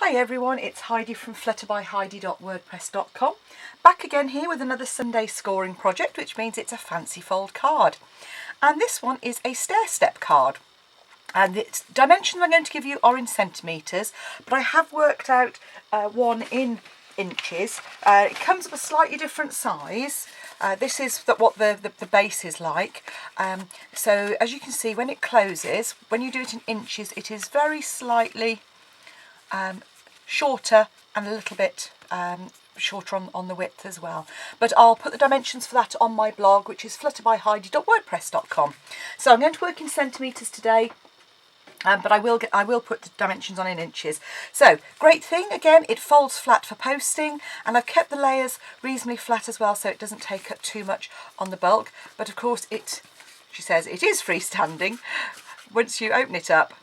Hi everyone, it's Heidi from flutterbyheidi.wordpress.com. Back again here with another Sunday scoring project, which means it's a fancy fold card. And this one is a stair step card. And its dimensions I'm going to give you are in centimetres, but I have worked out one in inches. It comes of a slightly different size. This is what the base is like. So as you can see, when it closes, when you do it in inches, it is very slightly shorter and a little bit shorter on the width as well. But I'll put the dimensions for that on my blog, which is flutterbyheidi.wordpress.com. So I'm going to work in centimetres today. But I will put the dimensions on in inches. So, great thing, again, it folds flat for posting, and I've kept the layers reasonably flat as well so it doesn't take up too much on the bulk. But of course she says it is freestanding once you open it up.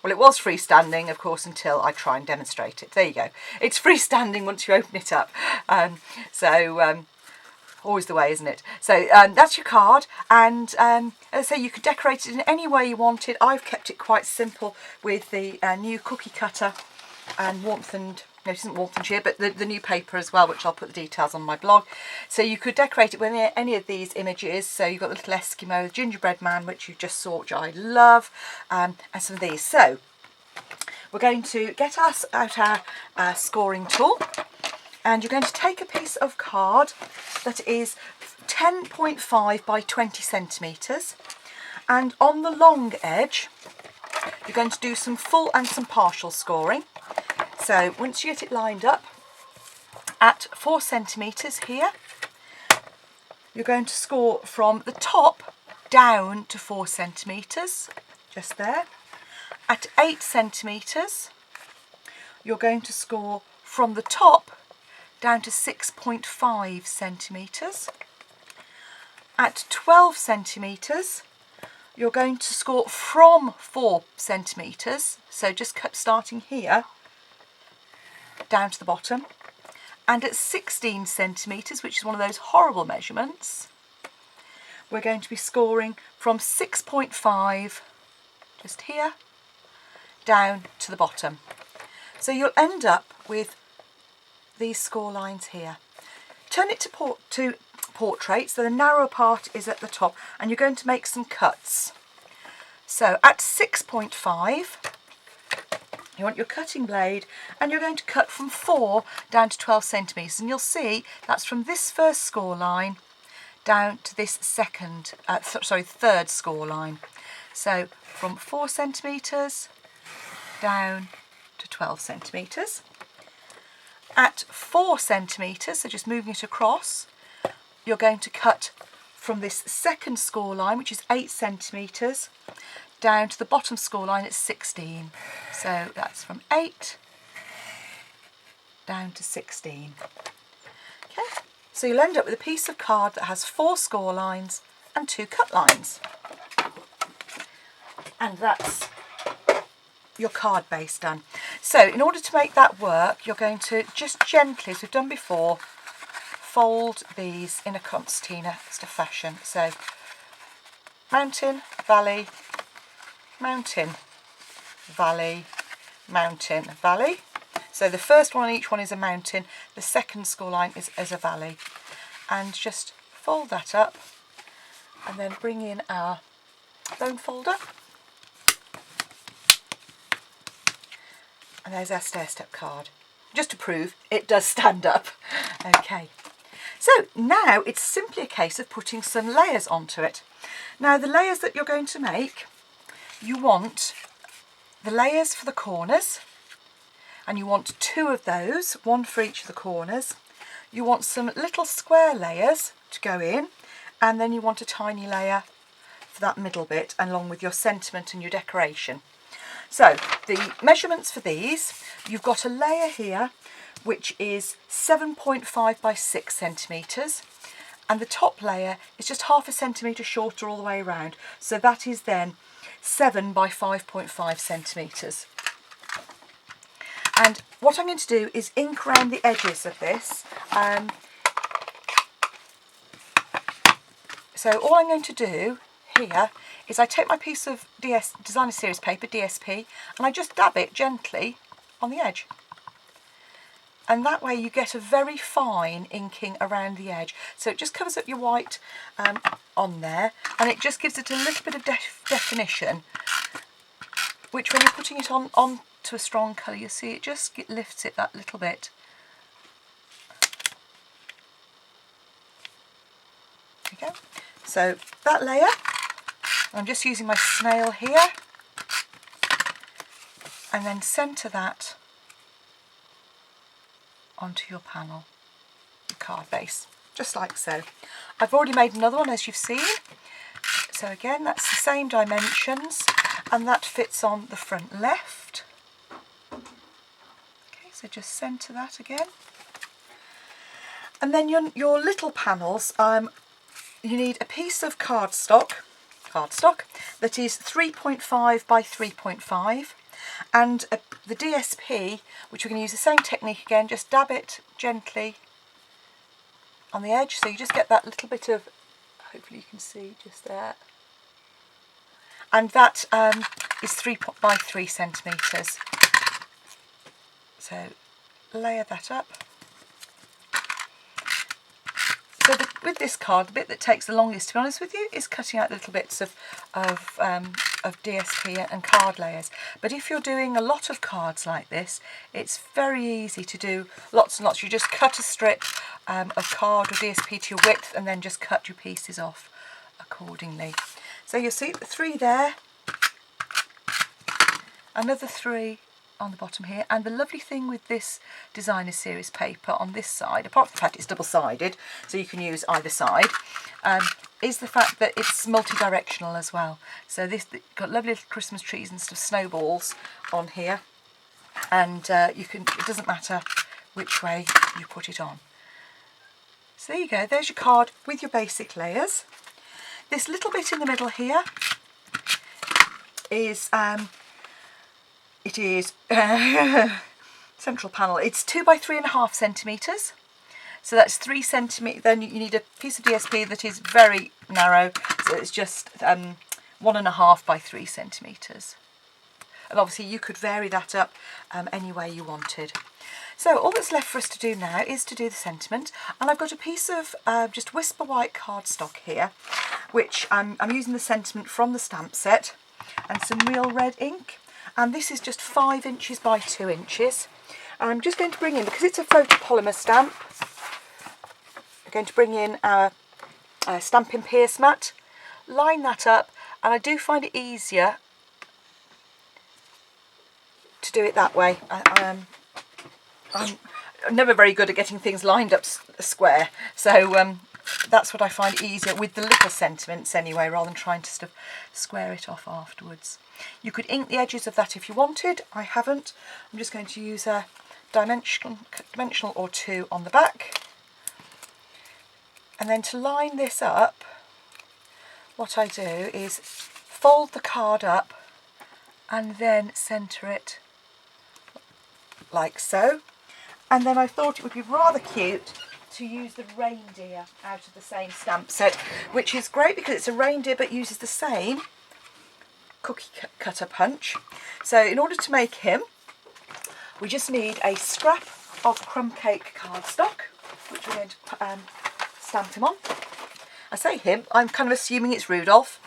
Well, it was freestanding, of course, until I try and demonstrate it. There you go. It's freestanding once you open it up. Always the way, isn't it? So that's your card, and as I say, you could decorate it in any way you wanted. I've kept it quite simple with the new cookie cutter and warmth and, no, it isn't warmth and cheer, but the new paper as well, which I'll put the details on my blog. So you could decorate it with any of these images. So you've got the little Eskimo, the gingerbread man, which you just saw, which I love, and some of these. So we're going to get out our scoring tool. And you're going to take a piece of card that is 10.5 by 20 centimetres, and on the long edge you're going to do some full and some partial scoring. So once you get it lined up at 4 centimetres here, you're going to score from the top down to 4 centimetres, just there. At 8 centimetres you're going to score from the top down to 6.5 centimetres. At 12 centimetres, you're going to score from 4 centimetres, so just starting here, down to the bottom. And at 16 centimetres, which is one of those horrible measurements, we're going to be scoring from 6.5, just here, down to the bottom. So you'll end up with these score lines here. Turn it to portrait, so the narrow part is at the top, and you're going to make some cuts. So at 6.5 you want your cutting blade, and you're going to cut from 4 down to 12 centimetres, and you'll see that's from this first score line down to this third score line. So from 4 centimetres down to 12 centimetres. At 4 centimetres, so just moving it across, you're going to cut from this second score line, which is 8 centimetres, down to the bottom score line at 16. So that's from 8 down to 16. Okay, so you'll end up with a piece of card that has 4 score lines and 2 cut lines. And that's your card base done. So in order to make that work, you're going to just gently, as we've done before, fold these in a concertina fashion. So mountain, valley, mountain, valley, mountain, valley. So the first one on each one is a mountain, the second score line is a valley. And just fold that up and then bring in our bone folder. And there's our stair step card, just to prove it does stand up. Okay, so now it's simply a case of putting some layers onto it. Now the layers that you're going to make, you want the layers for the corners, and you want 2 of those, 1 for each of the corners. You want some little square layers to go in, and then you want a tiny layer for that middle bit, along with your sentiment and your decoration. So the measurements for these, you've got a layer here which is 7.5 by 6 centimetres, and the top layer is just half a centimetre shorter all the way around, so that is then 7 by 5.5 centimetres. And what I'm going to do is ink around the edges of this. So all I'm going to do here is I take my piece of Designer Series paper, DSP, and I just dab it gently on the edge. And that way you get a very fine inking around the edge. So it just covers up your white on there, and it just gives it a little bit of definition, which when you're putting it on to a strong colour, you see it just lifts it that little bit. There you go. So that layer, I'm just using my snail here, and then centre that onto your panel, your card base, just like so. I've already made another one, as you've seen. So again, that's the same dimensions, and that fits on the front left. Okay, so just centre that again. And then your little panels, you need a piece of cardstock that is 3.5 by 3.5, and the DSP, which we're going to use the same technique again, just dab it gently on the edge, so you just get that little bit of, hopefully you can see just there, and that is 3 by 3 centimetres. So layer that up. So with this card, the bit that takes the longest, to be honest with you, is cutting out little bits of DSP and card layers. But if you're doing a lot of cards like this, it's very easy to do lots and lots. You just cut a strip of card or DSP to your width, and then just cut your pieces off accordingly. So you'll see the 3 there, another 3 on the bottom here, and the lovely thing with this designer series paper on this side, apart from the fact it's double-sided, so you can use either side, is the fact that it's multi-directional as well. So this got lovely little Christmas trees and stuff, snowballs on here, and it doesn't matter which way you put it on. So there you go, there's your card with your basic layers. This little bit in the middle here is it is central panel. It's 2 by 3.5 centimetres. So that's 3 centimetres. Then you need a piece of DSP that is very narrow. So it's just 1.5 by 3 centimetres. And obviously you could vary that up any way you wanted. So all that's left for us to do now is to do the sentiment. And I've got a piece of just Whisper White cardstock here, which I'm using the sentiment from the stamp set, and some real red ink. And this is just 5 inches by 2 inches. And I'm just going to bring in, because it's a photopolymer stamp, I'm going to bring in our Stampin' Pierce mat, line that up, and I do find it easier to do it that way. I'm never very good at getting things lined up square, so that's what I find easier with the little sentiments anyway, rather than trying to sort of square it off afterwards. You could ink the edges of that if you wanted. I haven't. I'm just going to use a dimensional or 2 on the back. And then to line this up, what I do is fold the card up and then centre it like so. And then I thought it would be rather cute to use the reindeer out of the same stamp set, which is great because it's a reindeer but uses the same cookie cutter punch. So in order to make him, we just need a scrap of crumb cake cardstock, which we're going to stamp him on. I say him, I'm kind of assuming it's Rudolph.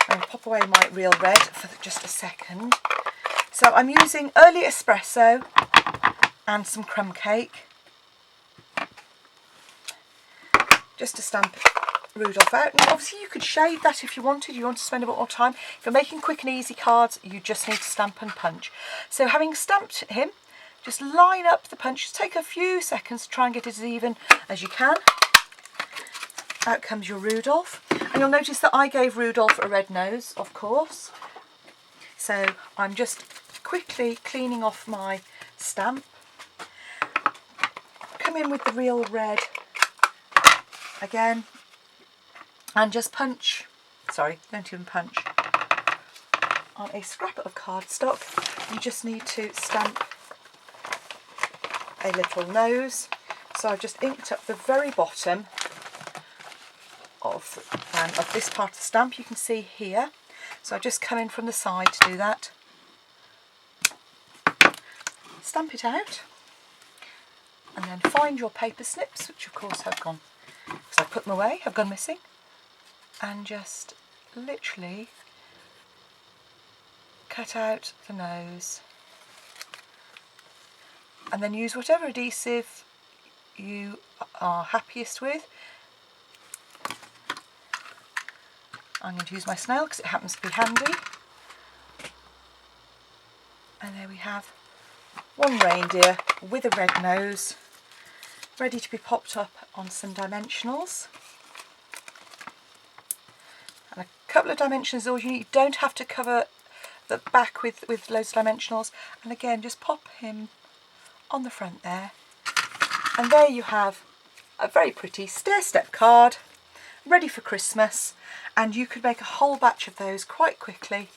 I'm going to pop away my real red for just a second. So I'm using early espresso and some crumb cake just to stamp Rudolph out. And obviously you could shade that if you wanted. You want to spend a bit more time. If you're making quick and easy cards, you just need to stamp and punch. So having stamped him, just line up the punch. Just take a few seconds to try and get it as even as you can. Out comes your Rudolph. And you'll notice that I gave Rudolph a red nose, of course. So I'm just quickly cleaning off my stamp. Come in with the real red again. And just punch, sorry, don't even punch, on a scrap of cardstock. You just need to stamp a little nose. So I've just inked up the very bottom of this part of the stamp, you can see here. So I've just come in from the side to do that. stamp it out, and then find your paper snips, which of course have gone, because I put them away, have gone missing, and just literally cut out the nose, and then use whatever adhesive you are happiest with. I'm going to use my snail because it happens to be handy. And there we have one reindeer with a red nose, ready to be popped up on some dimensionals. And a couple of dimensionals is all you need. You don't have to cover the back with loads of dimensionals. And again, just pop him on the front there. And there you have a very pretty stair step card, ready for Christmas. And you could make a whole batch of those quite quickly.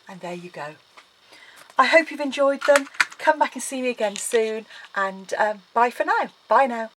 And there you go. I hope you've enjoyed them. Come back and see me again soon, and bye for now. Bye now.